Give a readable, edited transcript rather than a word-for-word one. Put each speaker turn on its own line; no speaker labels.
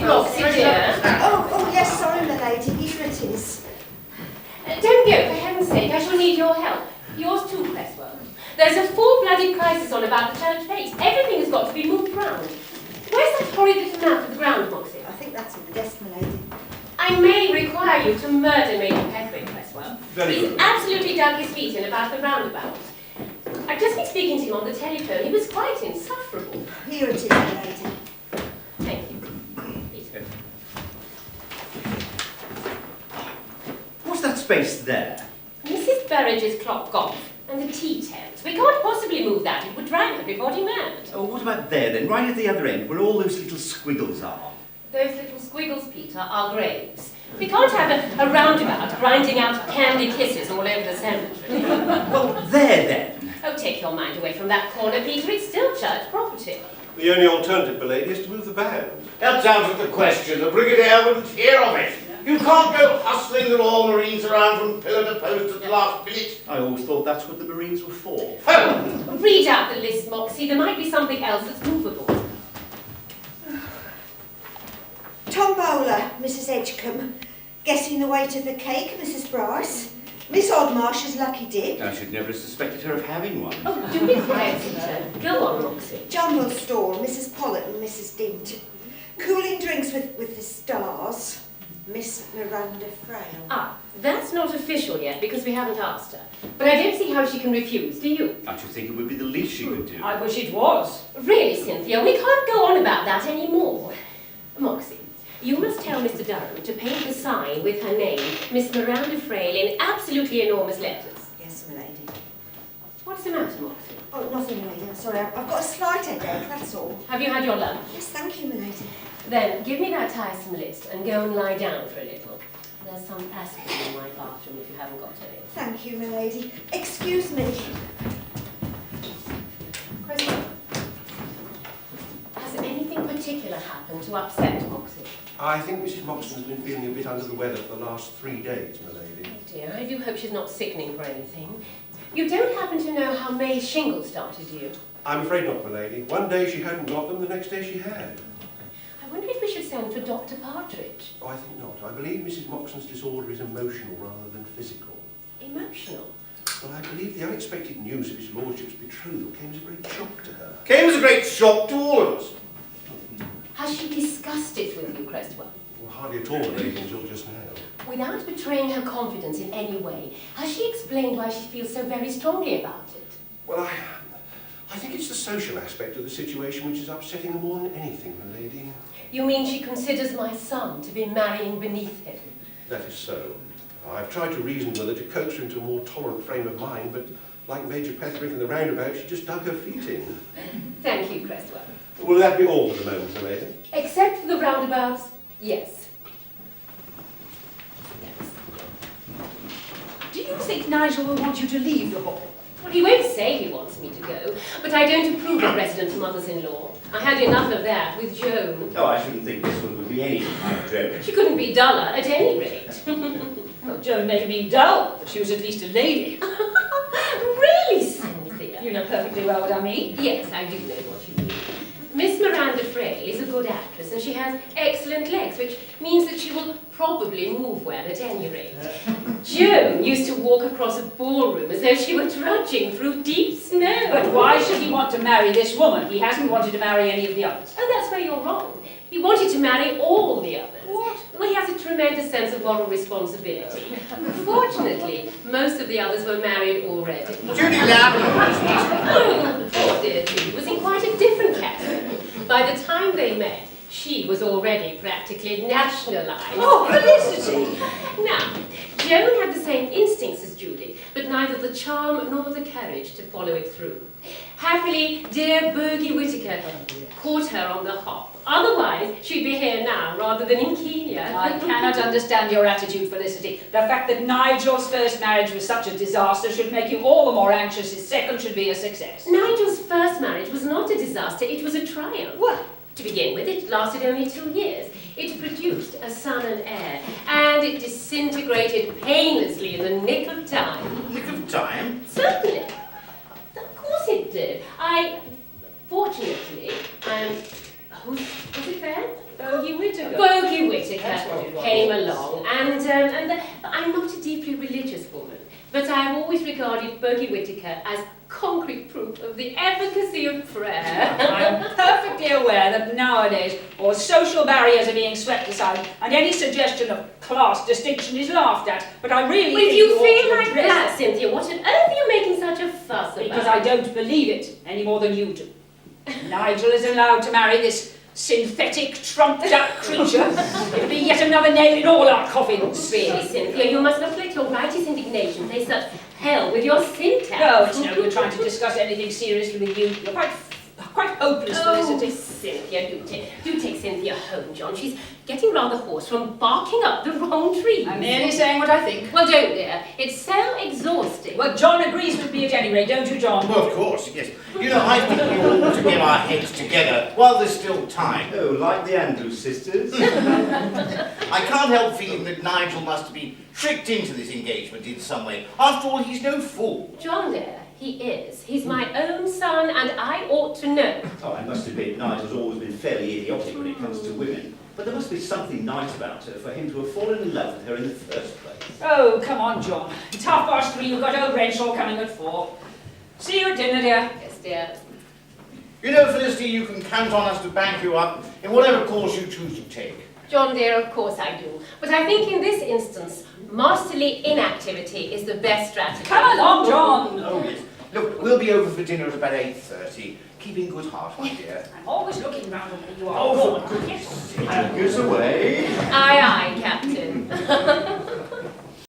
Roxy, dear.
Oh, yes, sorry, my lady. Here it is.
Don't go, for heaven's sake. I shall need your help. Yours too, Cresswell. There's a full bloody crisis on about the church base. Everything has got to be moved round. Where's that horrid little map of the ground, Moxie?
I think that's in the desk, my lady.
I may require you to murder Major Petrick, Cresswell. He's absolutely dug his feet in about the roundabout. I've just been speaking to him on the telephone. He was quite insufferable.
Here it is, my lady.
Thank you. Please.
What's that space there?
Mrs. Burridge's clock golf and the tea tent. We can't possibly move that. It would drive everybody mad.
Oh, what about there then, right at the other end, where all those little squiggles are?
Those little squiggles, Peter, are graves. We can't have a roundabout grinding out candy kisses all over the cemetery.
Well, there then.
Oh, take your mind away from that corner, Peter. It's still church property.
The only alternative, my lady, is to move the band.
That's out of the question. The Brigadier wouldn't hear of it. You can't go hustling the Royal Marines around from pillar to post at the last minute.
I always thought that's what the Marines were for.
Oh.
Read out the list, Moxie. There might be something else that's movable.
Tombola, Mrs. Edgecombe. Guessing the weight of the cake, Mrs. Bryce. Miss Oddmarsh's lucky dip.
I should never have suspected her of having one.
Oh, do be quiet, Peter. Go on, Moxie.
Jumble store, Mrs. Pollitt and Mrs. Dint. Cooling drinks with the stars, Miss Miranda Frail.
Ah, that's not official yet because we haven't asked her. But I don't see how she can refuse, do you?
I should think it would be the least she could do.
I wish it was.
Really, Cynthia, we can't go on about that anymore. Moxie, you must tell Mr. Durham to paint the sign with her name, Miss Miranda Frail, in absolutely enormous letters.
Yes, my lady.
What's the matter, Moxie?
Oh, nothing, my lady. I'm sorry. I've got a slight headache, that's all.
Have you had your lunch?
Yes, thank you, my lady.
Then give me that tiresome list and go and lie down for a little. There's some aspirin in my bathroom if you haven't got any.
Thank you, my lady. Excuse me.
Cresswell, has anything particular happened to upset Moxie?
I think Mrs. Moxon's been feeling a bit under the weather for the last 3 days, my lady.
Oh dear, I do hope she's not sickening for anything. You don't happen to know how May's shingles started you?
I'm afraid not, my lady. One day she hadn't got them, the next day she had.
I wonder if we should send for Dr. Partridge.
Oh, I think not. I believe Mrs. Moxon's disorder is emotional rather than physical.
Emotional?
But I believe the unexpected news of his lordship's betrothal came as a great shock to her.
Came as a great shock to all of us.
Has she discussed it with you, Cresswell?
Well, hardly at all, my lady, until just now.
Without betraying her confidence in any way, has she explained why she feels so very strongly about it?
Well, I think it's the social aspect of the situation which is upsetting her more than anything, my lady.
You mean she considers my son to be marrying beneath him?
That is so. I've tried to reason with her to coax her into a more tolerant frame of mind, but like Major Petherick in the roundabout, she just dug her feet in.
Thank you, Cresswell.
Will that be all for the moment, my lady?
Except for the roundabouts, yes. Yes.
Do you think Nigel will want you to leave the hall?
Well, he won't say he wants me to go, but I don't approve of resident mothers-in-law. I had enough of that with Joan.
Oh, I shouldn't think this one would be any kind of joke.
She couldn't be duller, at any rate.
Well, Joan may have been dull, but she was at least a lady.
Really, Cynthia?
You know perfectly well what I mean.
Yes, I do know what you mean. Miss Miranda Frail is a good actress and she has excellent legs, which means that she will probably move well at any rate. Joan used to walk across a ballroom as though she were trudging through deep snow.
But why should he want to marry this woman? He hasn't wanted to marry any of the others.
Oh, that's where you're wrong. He wanted to marry all the others.
What?
Well, he has a tremendous sense of moral responsibility. Fortunately, most of the others were married already.
Judy laughed.
Oh, poor dear Judy was in quite a different category. By the time they met, she was already practically nationalised.
Oh, Felicity!
Now, Joan had the same instincts as Judy, but neither the charm nor the courage to follow it through. Happily, dear Bergie Whittaker caught her on the hop. Otherwise, she'd be here now rather than in Kenya.
I cannot understand your attitude, Felicity. The fact that Nigel's first marriage was such a disaster should make you all the more anxious his second should be a success.
Nigel's first marriage was not a disaster, it was a triumph.
What?
To begin with, it lasted only 2 years. It produced a son and heir, and it disintegrated painlessly in the nick of time.
Nick of time?
Certainly. Of course it did. Fortunately, was it fair?
Bogey Whittaker.
Bogey Whittaker
That's what it was.
came along, and I'm not a deeply religious woman, but I've always regarded Bogey Whittaker as concrete proof of the efficacy of prayer.
I'm perfectly aware that nowadays all social barriers are being swept aside and any suggestion of class distinction is laughed at, but I really
Well, if
think
you
ought
feel
to
like
address
that, Cynthia, what on earth are you making such a fuss about?
because I don't believe it any more than you do. Nigel is allowed to marry this synthetic, trumped-up creature. It'll be yet another nail in all our coffins.
Really, Cynthia, you must not let your righteous indignation play such hell with your syntax.
No, it's no good trying to discuss anything seriously with you. You're quite hopeless, Felicity.
Cynthia, do take Cynthia home, John. She's getting rather hoarse from barking up the wrong tree.
I'm merely saying what I think.
Well, don't, dear. It's so exhausting.
Well, John agrees with me at any rate, don't you, John?
Well, of course, yes. You know, I think we all ought to get our heads together while there's still time.
Oh, like the Andrews sisters.
I can't help feeling that Nigel must have been tricked into this engagement in some way. After all, he's no fool.
John, dear, he is. He's my own son, and I ought to know.
Oh, I must admit, Nigel's always been fairly idiotic when it comes to women. But there must be something nice about her for him to have fallen in love with her in the first place.
Oh, come on, John. It's 3:30. You've got old Renshaw coming at 4. See you at dinner, dear.
Yes, dear.
You know, Felicity, you can count on us to back you up in whatever course you choose to take.
John, dear, of course I do. But I think in this instance, masterly inactivity is the best strategy.
Come along, John.
Oh, yes. Look, we'll be over for dinner at about 8:30. Keep in good heart, my dear.
I'm always looking round at where you are.
Oh, for
goodness.
Angus away.
Aye, aye, Captain.